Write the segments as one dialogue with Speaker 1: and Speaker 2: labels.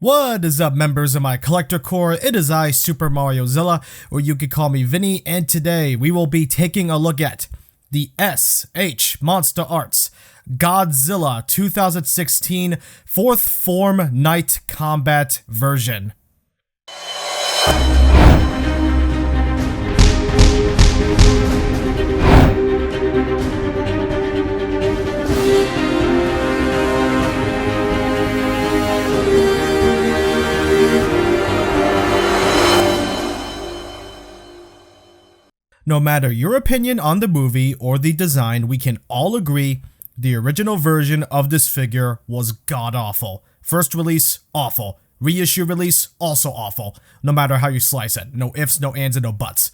Speaker 1: What is up, members of my collector corps? It is I, Super Mariozilla, or you could call me Vinny, and today we will be taking a look at the S.H.MonsterArts Godzilla 2016 4th Form Night Combat version. No matter your opinion on the movie or the design, we can all agree the original version of this figure was god-awful. First release, awful. Reissue release, also awful. No matter how you slice it. No ifs, no ands, and no buts.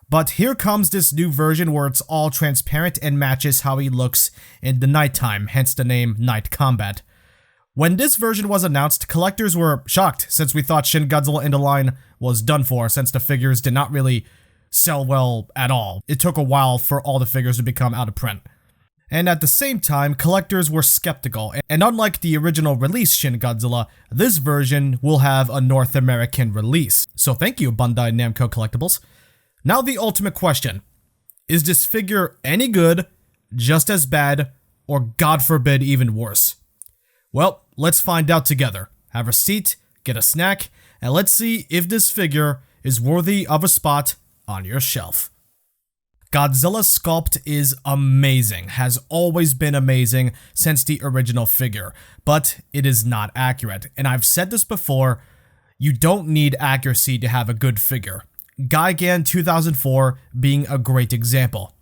Speaker 1: But here comes this new version where it's all transparent and matches how he looks in the nighttime, hence the name Night Combat. When this version was announced, collectors were shocked since we thought Shin Godzilla in the line was done for since the figures did not really sell well at all. It took a while for all the figures to become out of print. And at the same time, collectors were skeptical, and unlike the original release Shin Godzilla, this version will have a North American release. So thank you, Bandai Namco Collectibles. Now the ultimate question. Is this figure any good, just as bad, or God forbid even worse? Well, let's find out together. Have a seat, get a snack, and let's see if this figure is worthy of a spot on your shelf. Godzilla's sculpt is amazing, has always been amazing since the original figure, but it is not accurate, and I've said this before, you don't need accuracy to have a good figure. Gigan 2004 being a great example.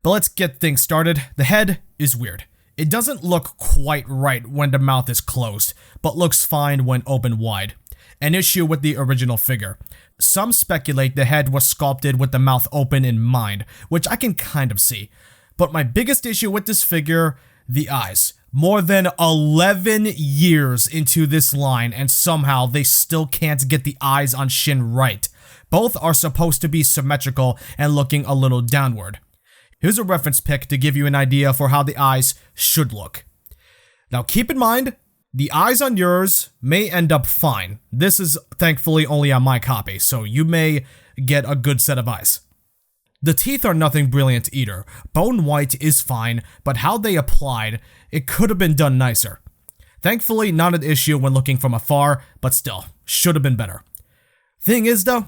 Speaker 1: But let's get things started. The head is weird. It doesn't look quite right when the mouth is closed, but looks fine when open wide. An issue with the original figure. Some speculate the head was sculpted with the mouth open in mind, which I can kind of see. But my biggest issue with this figure, the eyes. More than 11 years into this line and somehow they still can't get the eyes on Shin right. Both are supposed to be symmetrical and looking a little downward. Here's a reference pic to give you an idea for how the eyes should look. Now keep in mind, the eyes on yours may end up fine. This is thankfully only on my copy, so you may get a good set of eyes. The teeth are nothing brilliant either. Bone white is fine, but how they applied, it could have been done nicer. Thankfully not an issue when looking from afar, but still, should have been better. Thing is though,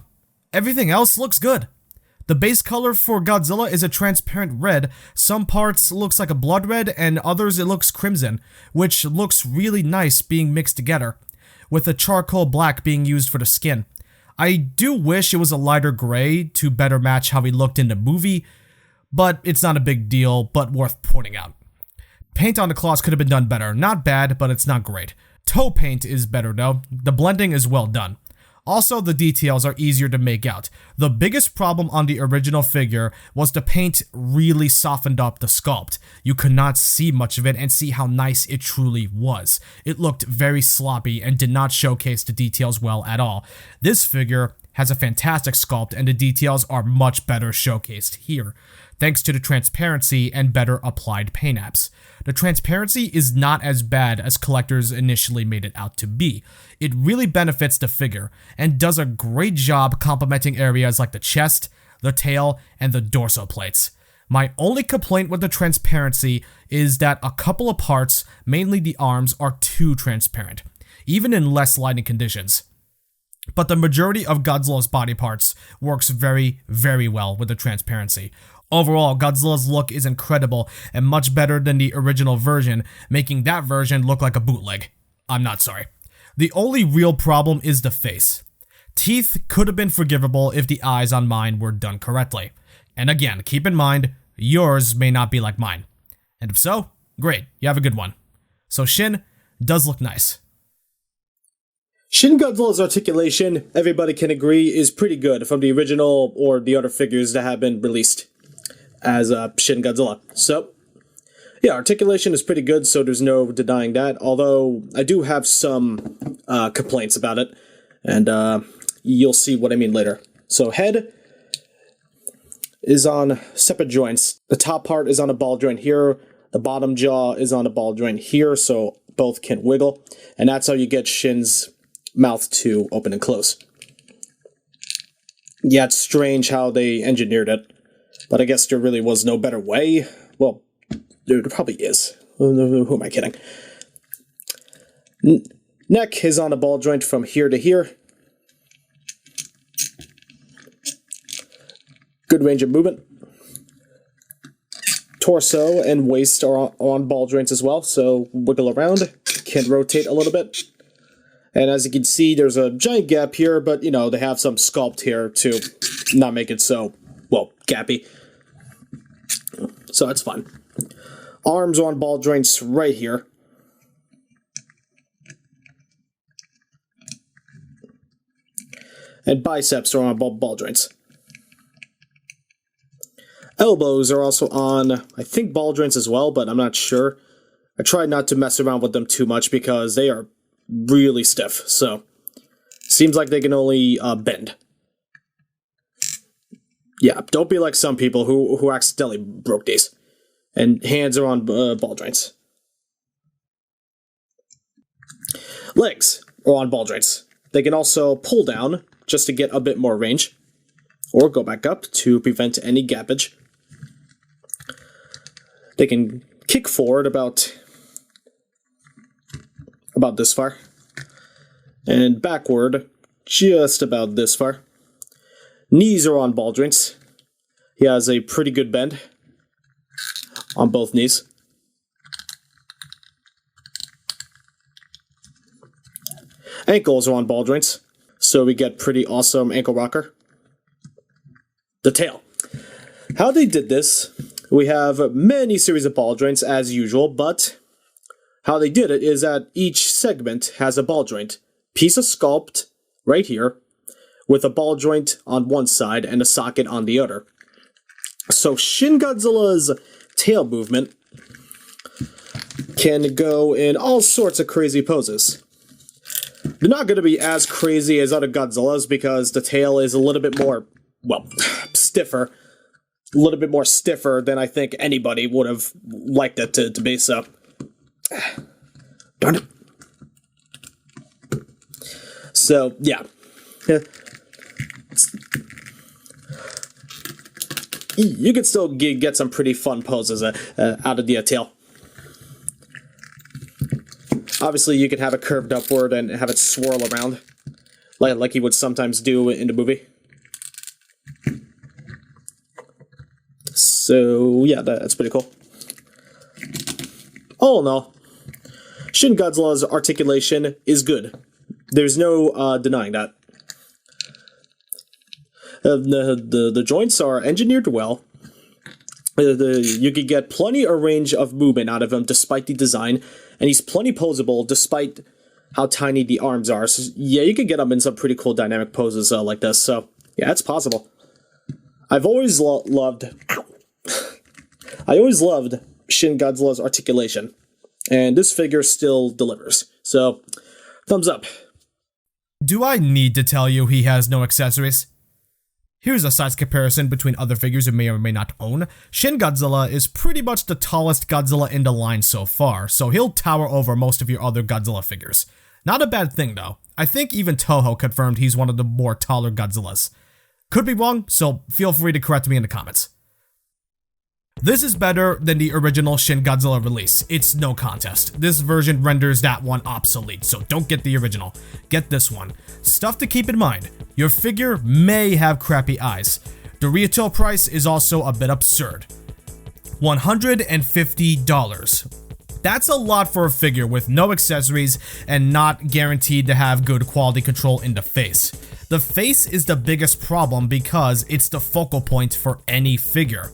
Speaker 1: everything else looks good. The base color for Godzilla is a transparent red. Some parts looks like a blood red and others it looks crimson, which looks really nice being mixed together, with a charcoal black being used for the skin. I do wish it was a lighter gray to better match how he looked in the movie, but it's not a big deal, but worth pointing out. Paint on the claws could have been done better. Not bad, but it's not great. Toe paint is better though. The blending is well done. Also, the details are easier to make out. The biggest problem on the original figure was the paint really softened up the sculpt. You could not see much of it and see how nice it truly was. It looked very sloppy and did not showcase the details well at all. This figure has a fantastic sculpt and the details are much better showcased here, thanks to the transparency and better applied paint apps. The transparency is not as bad as collectors initially made it out to be. It really benefits the figure, and does a great job complementing areas like the chest, the tail, and the dorsal plates. My only complaint with the transparency is that a couple of parts, mainly the arms, are too transparent, even in less lighting conditions. But the majority of Godzilla's body parts works very, very well with the transparency. Overall, Godzilla's look is incredible and much better than the original version, making that version look like a bootleg. I'm not sorry. The only real problem is the face. Teeth could have been forgivable if the eyes on mine were done correctly. And again, keep in mind, yours may not be like mine. And if so, great, you have a good one. So Shin does look nice.
Speaker 2: Shin Godzilla's articulation, everybody can agree, is pretty good from the original or the other figures that have been released as Shin Godzilla. So, yeah, articulation is pretty good, so there's no denying that, although I do have some complaints about it, and you'll see what I mean later. So, head is on separate joints. The top part is on a ball joint here, the bottom jaw is on a ball joint here, so both can wiggle, and that's how you get Shin's mouth to open and close. Yeah, it's strange how they engineered it, but I guess there really was no better way. Well, there probably is. Who am I kidding? Neck is on a ball joint from here to here. Good range of movement. Torso and waist are on ball joints as well, so wiggle around, can rotate a little bit. And as you can see, there's a giant gap here, but, you know, they have some sculpt here to not make it so, well, gappy. So that's fun. Arms are on ball joints right here. And biceps are on ball joints. Elbows are also on, I think, ball joints as well, but I'm not sure. I tried not to mess around with them too much because they are really stiff, so seems like they can only bend. Yeah, don't be like some people who accidentally broke these. And hands are on ball joints. Legs are on ball joints. They can also pull down just to get a bit more range, or go back up to prevent any gappage. They can kick forward about this far, and backward just about this far. Knees are on ball joints. He has a pretty good bend on both knees. Ankles are on ball joints, so we get pretty awesome ankle rocker. The tail. How they did this, we have many series of ball joints as usual, but how they did it is that each segment has a ball joint. Piece of sculpt right here, with a ball joint on one side and a socket on the other. So Shin Godzilla's tail movement can go in all sorts of crazy poses. They're not going to be as crazy as other Godzillas because the tail is a little bit more, well, stiffer. A little bit more stiffer than I think anybody would have liked it to be, so. Darn it. So, yeah. You can still get some pretty fun poses out of the tail. Obviously, you can have it curved upward and have it swirl around, like he would sometimes do in the movie. So, yeah, that's pretty cool. All in all, Shin Godzilla's articulation is good. There's no denying that. The joints are engineered well. You could get plenty of range of movement out of him despite the design, and he's plenty posable despite how tiny the arms are. So, yeah, you could get him in some pretty cool dynamic poses like this. So, yeah, it's possible. I've always loved... I always loved Shin Godzilla's articulation, and this figure still delivers. So, thumbs up.
Speaker 1: Do I need to tell you he has no accessories? Here's a size comparison between other figures you may or may not own. Shin Godzilla is pretty much the tallest Godzilla in the line so far, so he'll tower over most of your other Godzilla figures. Not a bad thing though. I think even Toho confirmed he's one of the more taller Godzillas. Could be wrong, so feel free to correct me in the comments. This is better than the original Shin Godzilla release. It's no contest. This version renders that one obsolete, so don't get the original. Get this one. Stuff to keep in mind. Your figure may have crappy eyes. The retail price is also a bit absurd. $150. That's a lot for a figure with no accessories and not guaranteed to have good quality control in the face. The face is the biggest problem because it's the focal point for any figure.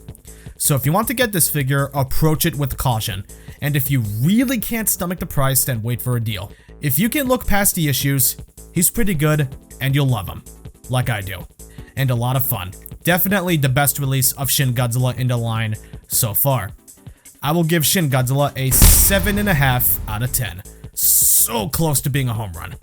Speaker 1: So if you want to get this figure, approach it with caution. And if you really can't stomach the price, then wait for a deal. If you can look past the issues, he's pretty good and you'll love him. Like I do. And a lot of fun. Definitely the best release of Shin Godzilla in the line so far. I will give Shin Godzilla a 7.5 out of 10. So close to being a home run.